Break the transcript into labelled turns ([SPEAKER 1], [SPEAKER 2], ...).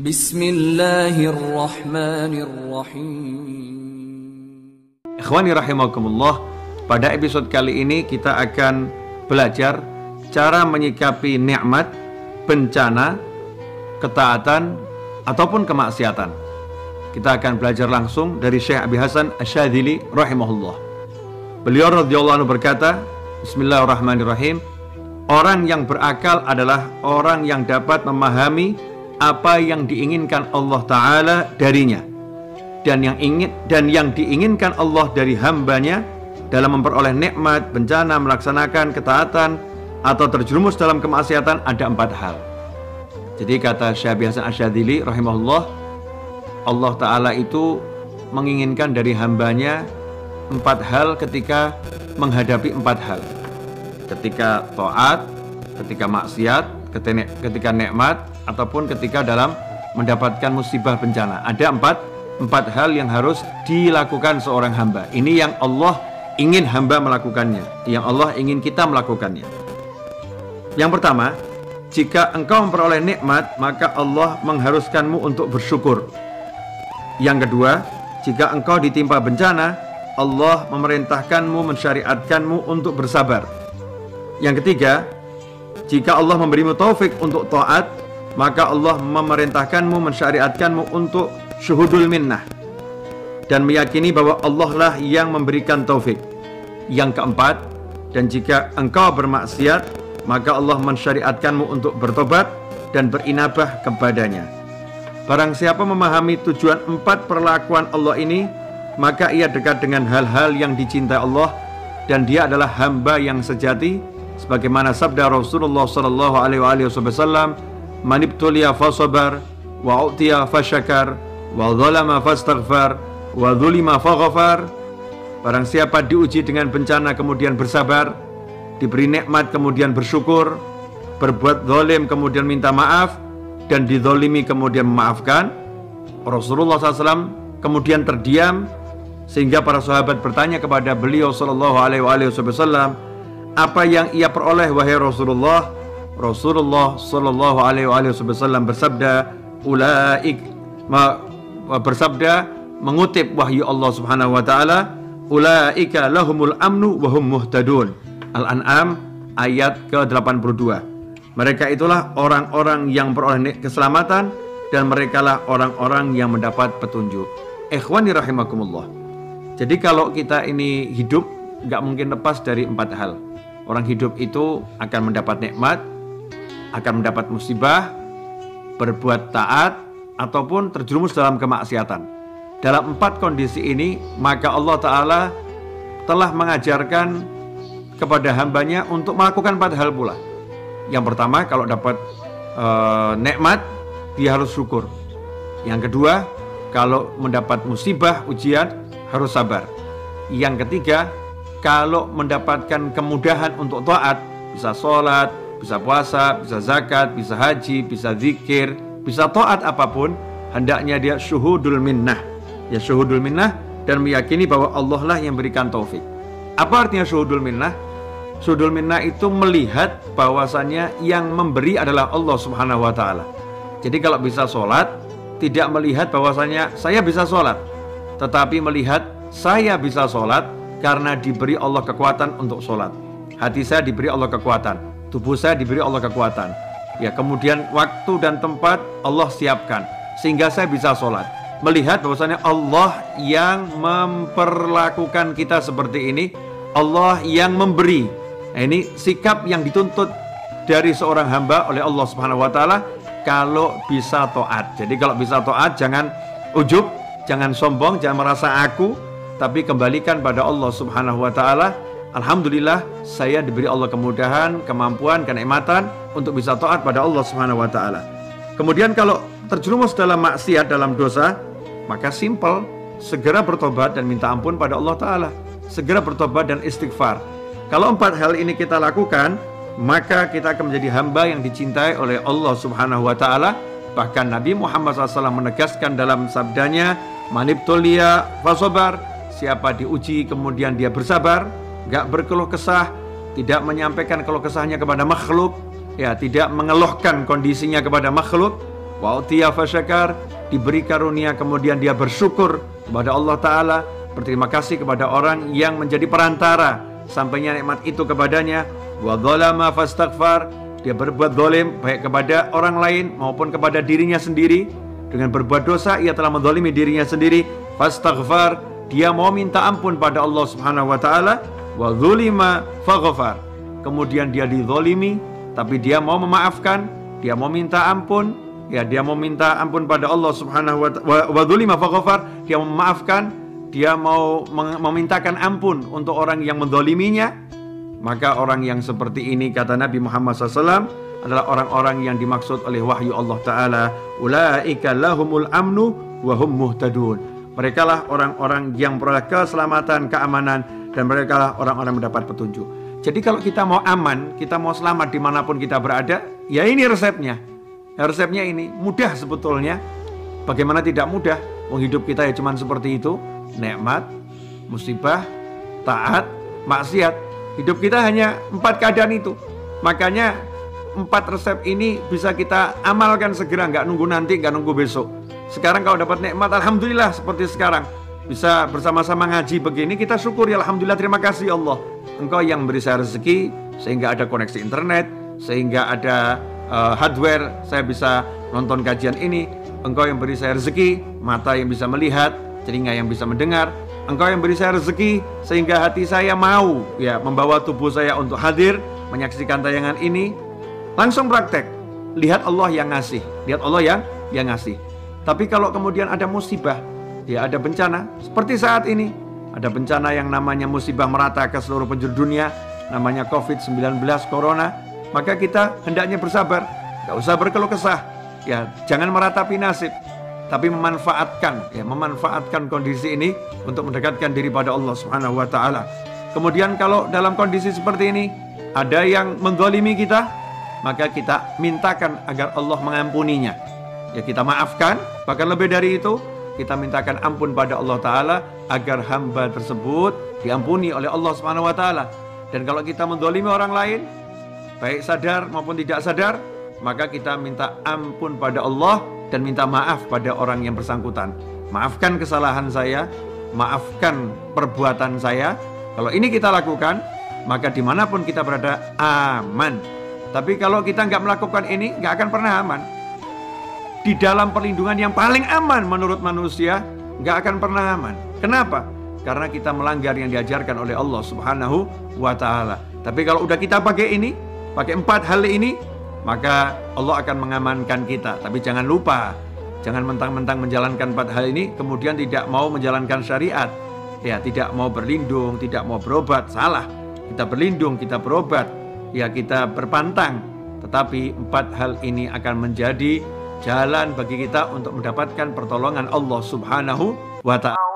[SPEAKER 1] Bismillahirrahmanirrahim.
[SPEAKER 2] Ikhwani rahimakumullah, pada episode kali ini kita akan belajar cara menyikapi nikmat, bencana, ketaatan, ataupun kemaksiatan. Kita akan belajar langsung dari Syekh Abi Hasan Asyadzili rahimahullah. Beliau radhiyallahu anhu berkata, Bismillahirrahmanirrahim, orang yang berakal adalah orang yang dapat memahami apa yang diinginkan Allah Ta'ala darinya, dan yang diinginkan Allah dari hambanya dalam memperoleh nikmat, bencana, melaksanakan ketaatan, atau terjerumus dalam kemaksiatan ada 4 hal. Jadi kata Syekh Abi Hasan Asyadzili rahimahullah, Allah Ta'ala itu menginginkan dari hambanya 4 hal ketika menghadapi 4 hal. Ketika taat, ketika maksiat, ketika nikmat, ataupun ketika dalam mendapatkan musibah bencana. Ada 4 hal yang harus dilakukan seorang hamba. Ini yang Allah ingin hamba melakukannya, yang Allah ingin kita melakukannya. Yang pertama, jika engkau memperoleh nikmat, maka Allah mengharuskanmu untuk bersyukur. Yang kedua, jika engkau ditimpa bencana, Allah memerintahkanmu, mensyariatkanmu untuk bersabar. Yang ketiga, jika Allah memberimu taufik untuk taat, maka Allah memerintahkanmu, mensyariatkanmu untuk syuhudul minnah, dan meyakini bahwa Allah lah yang memberikan taufik. Yang keempat, dan jika engkau bermaksiat, maka Allah mensyariatkanmu untuk bertobat dan berinabah kepadanya. Barang siapa memahami tujuan 4 perlakuan Allah ini, maka ia dekat dengan hal-hal yang dicintai Allah, dan dia adalah hamba yang sejati, sebagaimana sabda Rasulullah sallallahu alaihi wasallam, "Man ibtuliya fasabar, wa utiya fasyakar, wa dzalama fastaghfar, wa dzulima faghfar." Barang siapa diuji dengan bencana kemudian bersabar, diberi nikmat kemudian bersyukur, berbuat zalim kemudian minta maaf, dan dizalimi kemudian memaafkan. Rasulullah SAW kemudian terdiam, sehingga para sahabat bertanya kepada beliau sallallahu alaihi wasallam, apa yang ia peroleh wahai Rasulullah? Rasulullah sallallahu alaihi wasallam bersabda mengutip wahyu Allah Subhanahu wa taala, ulaika lahumul amnu wa hum muhtadun. Al-An'am ayat ke-82. Mereka itulah orang-orang yang peroleh keselamatan, dan merekalah orang-orang yang mendapat petunjuk. Ikhwani rahimakumullah. Jadi kalau kita ini hidup, nggak mungkin lepas dari 4 hal. Orang hidup itu akan mendapat nikmat, akan mendapat musibah, berbuat taat, ataupun terjerumus dalam kemaksiatan. Dalam 4 kondisi ini, maka Allah Ta'ala telah mengajarkan kepada hambanya untuk melakukan 4 hal pula. Yang pertama, kalau dapat nikmat, dia harus syukur. Yang kedua, kalau mendapat musibah, ujian, harus sabar. Yang ketiga, kalau mendapatkan kemudahan untuk taat, bisa sholat, bisa puasa, bisa zakat, bisa haji, bisa zikir, bisa taat apapun, hendaknya dia syuhudul minnah. Ya, syuhudul minnah, dan meyakini bahwa Allah lah yang berikan taufik. Apa artinya syuhudul minnah? Syuhudul minnah itu melihat bahwasannya yang memberi adalah Allah Subhanahu wa ta'ala. Jadi kalau bisa sholat, tidak melihat bahwasannya saya bisa sholat, tetapi melihat saya bisa sholat karena diberi Allah kekuatan untuk sholat. Hati saya diberi Allah kekuatan, tubuh saya diberi Allah kekuatan. Ya, kemudian waktu dan tempat Allah siapkan sehingga saya bisa sholat. Melihat bahwasanya Allah yang memperlakukan kita seperti ini, Allah yang memberi. Nah, ini sikap yang dituntut dari seorang hamba oleh Allah Subhanahu wa ta'ala kalau bisa taat. Jadi kalau bisa taat, jangan ujub, jangan sombong, jangan merasa aku, tapi kembalikan pada Allah Subhanahu wa ta'ala. Alhamdulillah, saya diberi Allah kemudahan, kemampuan, kenikmatan untuk bisa taat pada Allah Subhanahu wa ta'ala. Kemudian kalau terjerumus dalam maksiat, dalam dosa, maka simple, segera bertobat dan minta ampun pada Allah Ta'ala. Segera bertobat dan istighfar. Kalau 4 hal ini kita lakukan, maka kita akan menjadi hamba yang dicintai oleh Allah Subhanahu wa ta'ala. Bahkan Nabi Muhammad SAW menegaskan dalam sabdanya, manibtulia fasobar, siapa diuji kemudian dia bersabar, gak berkeluh kesah, tidak menyampaikan keluh kesahnya kepada makhluk, ya, tidak mengeluhkan kondisinya kepada makhluk, wa utiya fasyakar, diberi karunia kemudian dia bersyukur kepada Allah Ta'ala, berterima kasih kepada orang yang menjadi perantara sampainya nikmat itu kepadanya, wa dzalama fastaghfar, dia berbuat zalim baik kepada orang lain maupun kepada dirinya sendiri. Dengan berbuat dosa ia telah menzalimi dirinya sendiri. Fastaghfar, dia mau minta ampun pada Allah Subhanahu wa taala. Wa dzulima faghfar, kemudian dia dizalimi tapi dia mau memaafkan, dia mau minta ampun, ya dia mau minta ampun pada Allah Subhanahu wa taala. Wa dzulima faghfar, dia mau memaafkan, dia mau memintakan ampun untuk orang yang menzaliminya. Maka orang yang seperti ini, kata Nabi Muhammad SAW, adalah orang-orang yang dimaksud oleh wahyu Allah Ta'ala. Ulaika lahumul amnu wa hum muhtadun. Mereka lah orang-orang yang memperoleh keselamatan, keamanan, dan mereka lah orang-orang mendapat petunjuk. Jadi kalau kita mau aman, kita mau selamat dimanapun kita berada, ya ini resepnya. Resepnya ini mudah sebetulnya. Bagaimana tidak mudah? Hidup kita ya cuman seperti itu. Nikmat, musibah, taat, maksiat. Hidup kita hanya 4 keadaan itu. Makanya 4 resep ini bisa kita amalkan segera, nggak nunggu nanti, nggak nunggu besok. Sekarang kalau dapat nikmat, alhamdulillah, seperti sekarang bisa bersama-sama ngaji begini, kita syukuri, alhamdulillah, terima kasih Allah. Engkau yang beri saya rezeki sehingga ada koneksi internet, sehingga ada hardware, saya bisa nonton kajian ini. Engkau yang beri saya rezeki, mata yang bisa melihat, telinga yang bisa mendengar. Engkau yang beri saya rezeki sehingga hati saya mau ya membawa tubuh saya untuk hadir menyaksikan tayangan ini. Langsung praktek, lihat Allah yang ngasih, lihat Allah yang ngasih. Tapi kalau kemudian ada musibah, ya ada bencana seperti saat ini, ada bencana yang namanya musibah merata ke seluruh penjuru dunia, namanya COVID-19 Corona, maka kita hendaknya bersabar, gak usah berkeluh kesah, ya jangan meratapi nasib, tapi memanfaatkan kondisi ini untuk mendekatkan diri pada Allah Subhanahu wa taala. Kemudian kalau dalam kondisi seperti ini ada yang menzalimi kita, maka kita mintakan agar Allah mengampuninya. Ya kita maafkan, bahkan lebih dari itu, kita mintakan ampun pada Allah taala agar hamba tersebut diampuni oleh Allah Subhanahu wa taala. Dan kalau kita menzalimi orang lain, baik sadar maupun tidak sadar, maka kita minta ampun pada Allah dan minta maaf pada orang yang bersangkutan. Maafkan kesalahan saya, maafkan perbuatan saya. Kalau ini kita lakukan, maka dimanapun kita berada aman. Tapi kalau kita nggak melakukan ini, nggak akan pernah aman. Di dalam perlindungan yang paling aman menurut manusia, nggak akan pernah aman. Kenapa? Karena kita melanggar yang diajarkan oleh Allah Subhanahu wa taala. Tapi kalau udah kita pakai ini, pakai 4 hal ini, maka Allah akan mengamankan kita. Tapi jangan lupa, jangan mentang-mentang menjalankan 4 hal ini kemudian tidak mau menjalankan syariat. Ya, tidak mau berlindung, tidak mau berobat, salah. Kita berlindung, kita berobat, ya kita berpantang. Tetapi 4 hal ini akan menjadi jalan bagi kita untuk mendapatkan pertolongan Allah Subhanahu wa ta'ala.